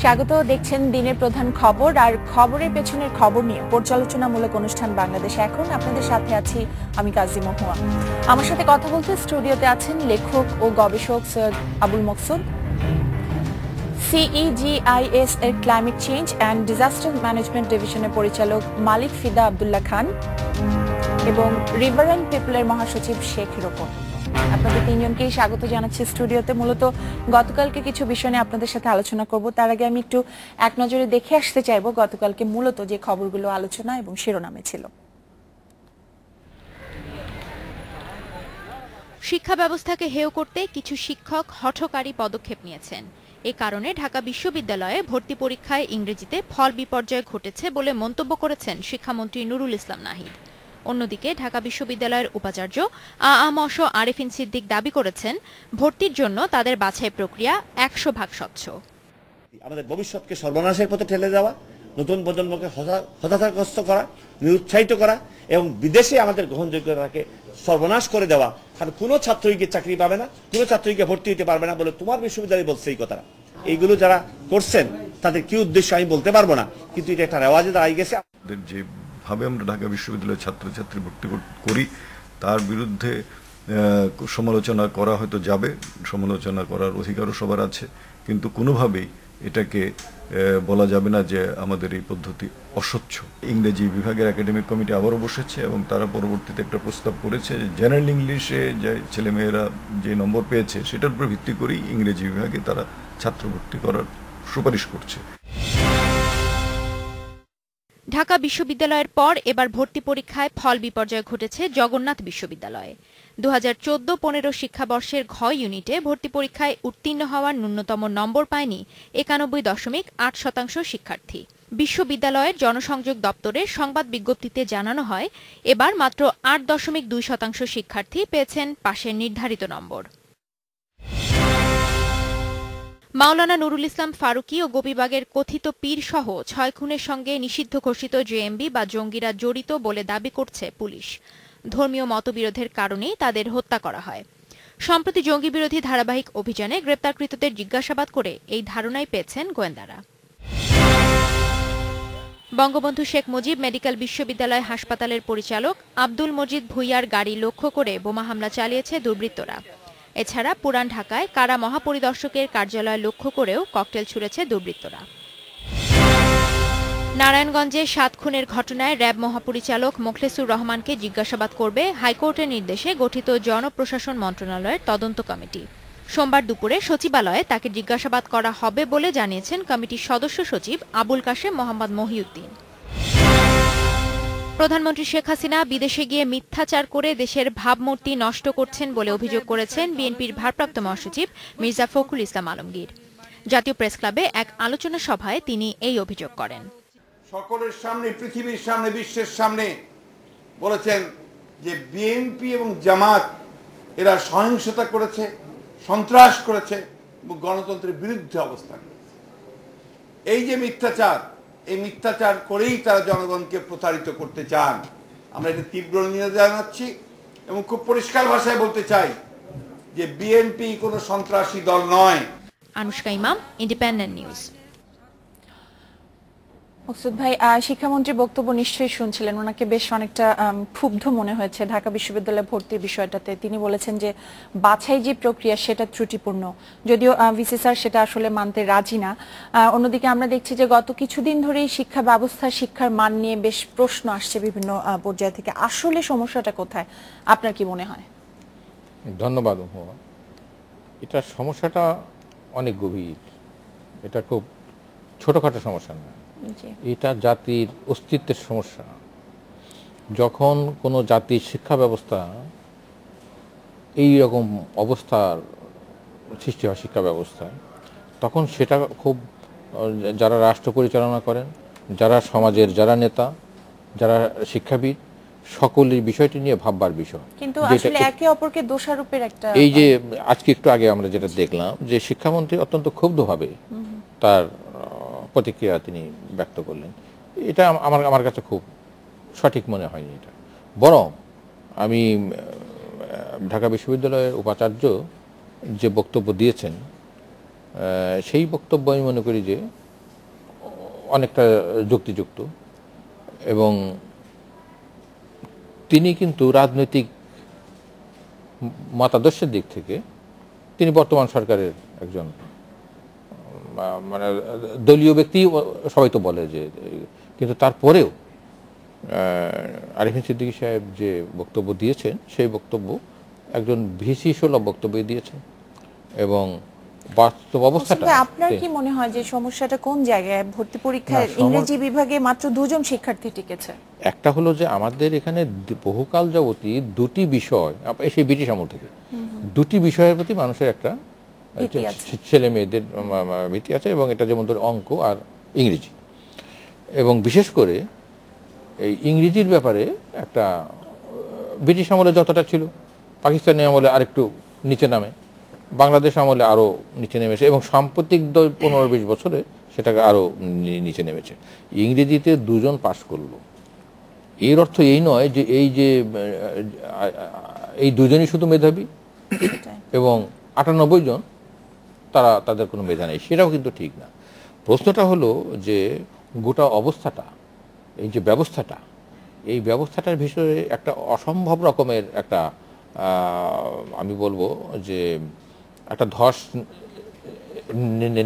স্বাগত। দেখছেন দিনের প্রধান খবর আর খবরের পেছনের খবর নিয়ে পর্যালোচনামূলক অনুষ্ঠান বাংলাদেশ এখন। আপনাদের সাথে আছি আমি কাজী মহুয়া। আমার সাথে কথা বলতে স্টুডিওতে আছেন লেখক ও গবেষক সৈয়দ আবুল মকসুদ, CEGIS এর climate change and disaster management ডিভিশনের পরিচালক মালিক ফিদা আব্দুল্লাহ খান এবং রিভার অ্যান্ড পিপলের মহাসচিব শেখ রোকন। আপনাদের তিনজনকেই স্বাগত জানাচ্ছি স্টুডিওতে। মূলত গতকালকে কিছু বিষয় নিয়ে আপনাদের সাথে আলোচনা করব, তার আগে আমি একটু এক নজরে দেখে আসতে চাইবো গতকালকে মূলত যে খবরগুলো আলোচনা এবং শিরোনামে ছিল। শিক্ষা ব্যবস্থাকে হেয় করতে কিছু শিক্ষক হঠকারী পদক্ষেপ নিয়েছেন। এ কারণে ঢাকা বিশ্ববিদ্যালয়ে ভর্তি পরীক্ষায় ইংরেজিতে ফল বিপর্যয় ঘটেছে বলে মন্তব্য করেছেন শিক্ষামন্ত্রী নুরুল ইসলাম নাহিদ। অন্যদিকে ঢাকা বিশ্ববিদ্যালয়ের উপাচার্য আ.আ.ম.স. আরেফিন সিদ্দিক দাবি করেছেন, ভর্তির জন্য তাদের বাছাই প্রক্রিয়া 100% স্বচ্ছ। আমাদের ভবিষ্যৎকে সর্বনাশের পথে ঠেলে দেওয়া, নতুন প্রজন্মকে হতাশাগ্রস্ত করা, নিরুৎসাহিত করা এবং বিদেশে আমাদের গ্রহণযোগ্যতাকে সর্বনাশ করে দেওয়া। কারণ কোনো ছাত্রই চাকরি পাবে না, কোনো ছাত্রীকে ভর্তি হতে পারবে না বলে তোমার বিশ্ববিদ্যালয় বলছে এই কথাটা। এইগুলো যারা করছেন তাদের কি উদ্দেশ্য আমি বলতে পারবো না, কিন্তু এটা একটা রেওয়াজে দাঁড়িয়ে গেছে। যেভাবে আমরা ঢাকা বিশ্ববিদ্যালয়ের ছাত্রছাত্রী ভর্তি করি তার বিরুদ্ধে সমালোচনা করা হয়তো যাবে, সমালোচনা করার অধিকারও সবার আছে, কিন্তু কোনোভাবেই এটাকে বলা যাবে না যে আমাদের এই পদ্ধতি অস্বচ্ছ। ইংরেজি বিভাগের একাডেমিক কমিটি আবারও বসেছে এবং তারা পরবর্তীতে একটা প্রস্তাব করেছে যে জেনারেল ইংলিশে যে ছেলেমেয়েরা যে নম্বর পেয়েছে সেটার উপর ভিত্তি করেই ইংরেজি বিভাগে তারা ছাত্র ভর্তি করার সুপারিশ করছে। ঢাকা বিশ্ববিদ্যালয়ের পর এবার ভর্তি পরীক্ষায় ফল বিপর্যয় ঘটেছে জগন্নাথ বিশ্ববিদ্যালয়ে। 2014-15 শিক্ষাবর্ষের ঘ ইউনিটে ভর্তি পরীক্ষায় উত্তীর্ণ হওয়ার ন্যূনতম নম্বর পায়নি 91.8% শিক্ষার্থী। বিশ্ববিদ্যালয়ের জনসংযোগ দপ্তরের সংবাদ বিজ্ঞপ্তিতে জানানো হয়, এবার মাত্র 8.2% শিক্ষার্থী পেয়েছেন পাশের নির্ধারিত নম্বর। মাওলানা নুরুল ইসলাম ফারুকী ও গোপীবাগের কথিত পীর সহ 6 খুনের সঙ্গে নিষিদ্ধ ঘোষিত জেএমবি বা জঙ্গিরা জড়িত বলে দাবি করছে পুলিশ। ধর্মীয় মতবিরোধের কারণেই তাদের হত্যা করা হয়। সম্প্রতি জঙ্গি বিরোধী ধারাবাহিক অভিযানে গ্রেপ্তারকৃতদের জিজ্ঞাসাবাদ করে এই ধারণাই পেয়েছেন গোয়েন্দারা। বঙ্গবন্ধু শেখ মুজিব মেডিকেল বিশ্ববিদ্যালয় হাসপাতালের পরিচালক আব্দুল মজিদ ভুইয়ার গাড়ি লক্ষ্য করে বোমা হামলা চালিয়েছে দুর্বৃত্তরা। এছাড়া পুরান ঢাকায় কারা মহাপরিদর্শকের কার্যালয় লক্ষ্য করেও ককটেল ছুড়েছে দুর্বৃত্তরা। নারায়ণগঞ্জে 7 খুনের ঘটনায় র্যাব মহাপরিচালক মোখলেসুর রহমানকে জিজ্ঞাসাবাদ করবে হাইকোর্টের নির্দেশে গঠিত জনপ্রশাসন মন্ত্রণালয়ের তদন্ত কমিটি। সোমবার দুপুরে সচিবালয়ে তাকে জিজ্ঞাসাবাদ করা হবে বলে জানিয়েছেন কমিটির সদস্য সচিব আবুল কাশেম মোহাম্মদ মহিউদ্দিন। প্রধানমন্ত্রী শেখ হাসিনা বিদেশে গিয়ে মিথ্যাচার করে দেশের ভাবমূর্তি নষ্ট করছেন বলে অভিযোগ করেছেন বিএনপির ভারপ্রাপ্ত মহাসচিব মির্জা ফখরুল ইসলাম আলমগীর। জাতীয় প্রেস ক্লাবে এক আলোচনা সভায় তিনি এই অভিযোগ করেন। সকলের সামনে, পৃথিবীর সামনে, বিশ্বের সামনে বলেছেন যে বিএনপি এবং জামাত এরা সহিংসতা করেছে, সন্ত্রাস করেছে এবং গণতন্ত্রের বিরুদ্ধে অবস্থান করেছে। এই যে মিথ্যাচার, এই মিথ্যাচার করেই তারা জনগণকে প্রতারিত করতে চান। আমরা এটা তীব্র নিন্দা জানাচ্ছি এবং খুব পরিষ্কার ভাষায় বলতে চাই যে বিএনপি কোনো সন্ত্রাসী দল নয়। আনুশকা ইমাম, ইন্ডিপেন্ডেন্ট নিউজ। মকসুদ ভাই, শিক্ষামন্ত্রীর বক্তব্য নিশ্চয়ই শুনছিলেন, ওনাকে বেশ অনেকটা ক্ষুব্ধ মনে হয়েছে ঢাকা বিশ্ববিদ্যালয়ে ভর্তির বিষয়টাতে। তিনি বলেছেন যে বাছাই যে প্রক্রিয়া সেটা ত্রুটিপূর্ণ, যদিও ভিসি স্যার সেটা আসলে মানতে রাজি না। অন্যদিকে আমরা দেখছি যে গত কিছুদিন ধরেই শিক্ষা ব্যবস্থা, শিক্ষার মান নিয়ে বেশ প্রশ্ন আসছে বিভিন্ন পর্যায় থেকে। আসলে সমস্যাটা কোথায় আপনার কি মনে হয়? ধন্যবাদ। এটা সমস্যাটা অনেক গভীর, এটা খুব ছোটখাটো সমস্যা না, এটা জাতির অস্তিত্বের সমস্যা। যখন কোনো জাতির শিক্ষা ব্যবস্থা এই রকম অবস্থার সৃষ্টি হয় শিক্ষা ব্যবস্থায়, তখন সেটা খুব যারা রাষ্ট্র পরিচালনা করেন, যারা সমাজের যারা নেতা, যারা শিক্ষাবিদ, সকলের বিষয়টি নিয়ে ভাববার বিষয়। কিন্তু আসলে একে অপরকে দোষারোপের একটা, এই যে আজকে একটু আগে আমরা যেটা দেখলাম যে শিক্ষামন্ত্রী অত্যন্ত ক্ষুব্ধভাবে তার প্রতিক্রিয়া তিনি ব্যক্ত করলেন, এটা আমার কাছে খুব সঠিক মনে হয়নি। এটা বরং আমি ঢাকা বিশ্ববিদ্যালয়ের উপাচার্য যে বক্তব্য দিয়েছেন সেই বক্তব্য আমি মনে করি যে অনেকটা যুক্তিযুক্ত, এবং তিনি কিন্তু রাজনৈতিক মতাদর্শের দিক থেকে তিনি বর্তমান সরকারের একজন মানে দলীয় ব্যক্তি, সবাই তো বলে যে, কিন্তু তারপরেও আরিফিন সিদ্দিকী সাহেব যে বক্তব্য দিয়েছেন সেই বক্তব্য একজন ভিসি সুলভ বক্তব্য দিয়েছেন, এবং বাস্তব অবস্থাটা। আপনার কি মনে হয় যে সমস্যাটা কোন জায়গায়? ভর্তি পরীক্ষায় ইংরেজি বিভাগে মাত্র 2 জন শিক্ষার্থী টিকেছে। একটা হলো যে আমাদের এখানে বহুকাল যাবতী দুটি বিষয়, সেই ব্রিটিশ আমল থেকে দুটি বিষয়ের প্রতি মানুষের একটা ছেলে মেয়েদের ভীতি আছে, এবং এটা যেমন ধরে অঙ্ক আর ইংরেজি, এবং বিশেষ করে এই ইংরেজির ব্যাপারে একটা ব্রিটিশ আমলে যতটা ছিল, পাকিস্তানি আমলে আরেকটু নিচে নামে, বাংলাদেশ আমলে আরও নিচে নেমেছে, এবং সাম্প্রতিক 15-20 বছরে সেটাকে আরও নিচে নেমেছে। ইংরেজিতে 2 জন পাশ করলো, এর অর্থ এই নয় যে এই 2 জনই শুধু মেধাবী এবং 98 জন তাদের কোনো মেধা নেই, সেটাও কিন্তু ঠিক না। প্রশ্নটা হলো যে গোটা অবস্থাটা, এই যে ব্যবস্থাটা, এই ব্যবস্থাটার বিষয়ে একটা অসম্ভব রকমের একটা আমি বলবো যে একটা ধস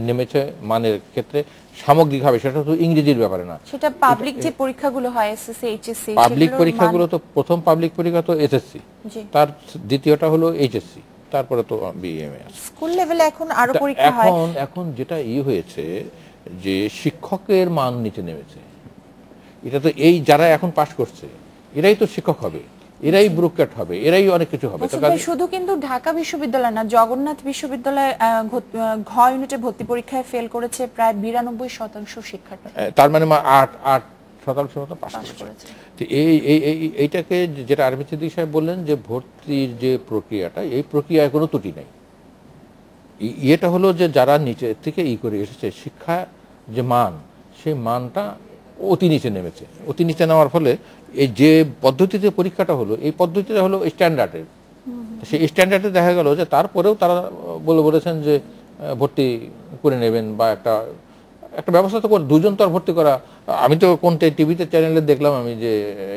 নেমেছে মানের ক্ষেত্রে সামগ্রিকভাবে। সেটা তো ইংরেজির ব্যাপারে না, সেটা পাবলিক যে পরীক্ষাগুলো হয় এসএসসি এইচএসসি, পাবলিক পরীক্ষাগুলো তো প্রথম পাবলিক পরীক্ষা তো এসএসসি, তার দ্বিতীয়টা হলো এইচএসসি, তারপরে তো বিএমএ। স্কুল লেভেলে এখন আরো পরীক্ষা হয়। এখন যেটা হয়েছে যে শিক্ষকের মান নিচে নেমেছে। এটা তো এই যারা এখন পাশ করছে এরাই তো শিক্ষক হবে, এরাই ব্রুকেট হবে, এরাই অনেক কিছু হবে। শুধু কিন্তু ঢাকা বিশ্ববিদ্যালয় না, জগন্নাথ বিশ্ববিদ্যালয়ে ঘ ইউনিটে ভর্তি পরীক্ষায় ফেল করেছে প্রায় 92% শিক্ষার্থী, তার মানে 8% মতো পাশ করেছে। তো এইটাকে যেটা আরিফিন সিদ্দিকী সাহেব বললেন যে ভর্তির যে প্রক্রিয়াটা, এই প্রক্রিয়ায় কোনো ত্রুটি নাই। এটা হলো যে যারা নিচে থেকে করে এসেছে, শিক্ষা যে মান, সেই মানটা অতি নিচে নেমেছে। অতি নিচে নেওয়ার ফলে এই যে পদ্ধতিতে পরীক্ষাটা হলো, এই পদ্ধতিটা হলো স্ট্যান্ডার্ডের। সেই স্ট্যান্ডার্ডে দেখা গেল যে তারপরেও তারা বলেছেন যে ভর্তি করে নেবেন, বা একটা ব্যবস্থা তো করে 2 জন তো আর ভর্তি করা। আমি তো কোন টিভিতে চ্যানেলে দেখলাম আমি যে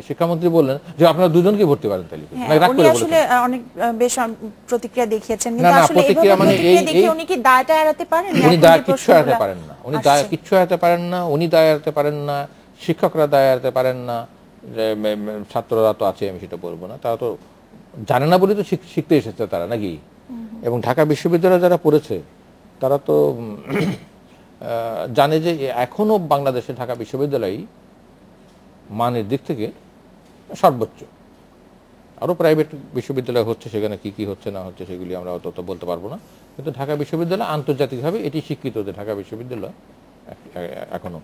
শিক্ষামন্ত্রী বললেন যে আপনারা 2 জনকে ভর্তি করেন, তাহলে উনি আসলে অনেক বেশ প্রতিক্রিয়া দেখিয়েছেন, কিন্তু আসলে প্রতিক্রিয়া মানে উনি কি দায়টা এড়াতে পারেন? উনি দায় কিচ্ছু এড়াতে পারেন না, উনি দায় কিচ্ছু এড়াতে পারেন না, উনি দায় এড়াতে পারেন না, শিক্ষকরা দায় এড়াতে পারেন না, ছাত্ররা তো আছে, আমি সেটা বলবো না, তারা তো জানে না বলে তো শিখতে এসেছে তারা, নাকি? এবং ঢাকা বিশ্ববিদ্যালয়ে যারা পড়েছে তারা তো জানে যে এখনো বাংলাদেশে ঢাকা বিশ্ববিদ্যালয় মানের দিক থেকে সর্বোচ্চ। আরও প্রাইভেট বিশ্ববিদ্যালয় হচ্ছে, সেখানে কি হচ্ছে না হচ্ছে সেগুলি আমরা অত বলতে পারবো না, কিন্তু ঢাকা বিশ্ববিদ্যালয় আন্তর্জাতিকভাবে এটি স্বীকৃত যে ঢাকা বিশ্ববিদ্যালয় এখনো।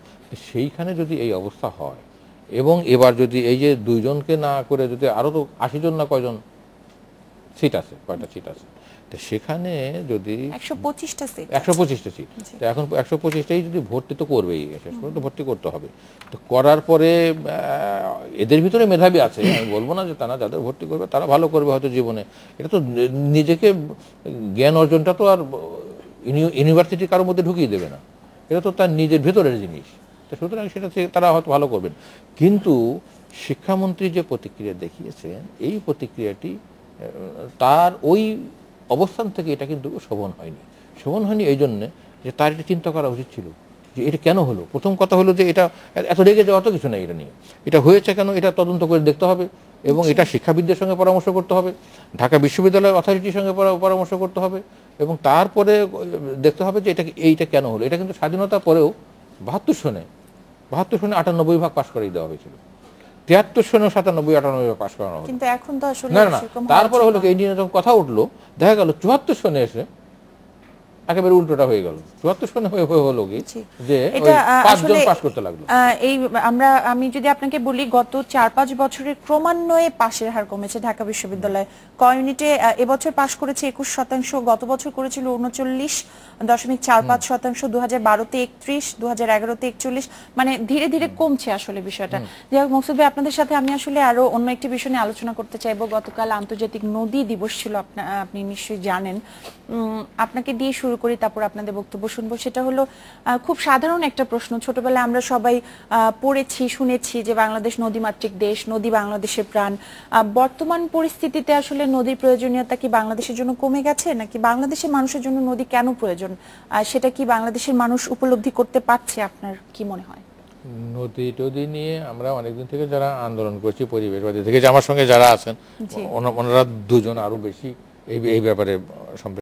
সেইখানে যদি এই অবস্থা হয়, এবং এবার যদি এই যে 2 জনকে না করে যদি আরও তো 80 জন না কয়জন সিট আছে, কয়টা সিট আছে, তো সেখানে যদি 125টা সিট, 125টা সিট, তো এখন 125টাই যদি ভর্তি তো করবেই, শেষ পর্যন্ত ভর্তি করতে হবে। তো করার পরে এদের ভিতরে মেধাবী আছে, আমি বলবো না যে তারা যাদের ভর্তি করবে তারা ভালো করবে হয়তো জীবনে। এটা তো নিজেকে জ্ঞান অর্জনটা তো আর ইউনিভার্সিটি কারোর মধ্যে ঢুকিয়ে দেবে না, এটা তো তার নিজের ভেতরের জিনিস। তো সুতরাং সেটা তারা হয়তো ভালো করবেন। কিন্তু শিক্ষামন্ত্রী যে প্রতিক্রিয়া দেখিয়েছেন, এই প্রতিক্রিয়াটি তার ওই অবস্থান থেকে এটা কিন্তু শোভন হয়নি এই জন্যে যে তার এটা চিন্তা করা উচিত ছিল যে এটা কেন হলো। প্রথম কথা হলো যে এটা এত রেগে যাওয়া তো কিছু নেই, এটা নিয়ে এটা হয়েছে কেন এটা তদন্ত করে দেখতে হবে, এবং এটা শিক্ষাবিদদের সঙ্গে পরামর্শ করতে হবে, ঢাকা বিশ্ববিদ্যালয় অথরিটির সঙ্গে পরামর্শ করতে হবে, এবং তারপরে দেখতে হবে যে এইটা কেন হলো। এটা কিন্তু স্বাধীনতার পরেও 72 সনে 98% পাশ করিয়ে দেওয়া হয়েছিল, 73 সনে 97-98 পাশ করানো হলো, কিন্তু এখন তো আসলে না। তারপরে হলো এই নিয়ে যখন কথা উঠলো, দেখা গেল 74 সনে এসে একেবারে উল্টোটা হয়ে গেল। 74 সনে হলো কি যে 5 জন পাস করতে লাগলো। আমি যদি আপনাকে বলি, গত 4-5 বছরের ক্রমান্বয়ে পাশের হার কমেছে ঢাকা বিশ্ববিদ্যালয়ে। ক ইউনিটে এবছর পাশ করেছে 21%, গত বছর করেছিল 39.45%, 2012-তে 31, 2011-তে 41, মানে ধীরে ধীরে কমছে আসলে বিষয়টা। যাই হোক মকসুদ ভাই, আপনাদের সাথে আমি আসলে আরো অন্য একটি বিষয় নিয়ে আলোচনা করতে চাইবো। গতকাল আন্তর্জাতিক নদী দিবস ছিল, আপনি নিশ্চয়ই জানেন। আপনাকে দিয়ে শুরু করি, তারপর আপনাদের বক্তব্য শুনবো। সেটা হলো খুব সাধারণ একটা প্রশ্ন। ছোটবেলায় আমরা সবাই পড়েছি, শুনেছি যে বাংলাদেশ নদীমাতৃক দেশ, নদী বাংলাদেশের প্রাণ। বর্তমান পরিস্থিতিতে আসলে নদীর প্রয়োজনীয়তা কি বাংলাদেশের জন্য কমে গেছে, নাকি বাংলাদেশের মানুষের জন্য নদী কেন প্রয়োজন সেটা কি বাংলাদেশের মানুষ উপলব্ধি করতে পারছে? আপনার কি মনে হয়? নদী নিয়ে আমরা অনেকদিন থেকে যারা আন্দোলন করছি পরিবেশবাদী থেকে, যে আমার সঙ্গে যারা আছেন ওনারা দুজন আরো বেশি এই ব্যাপারে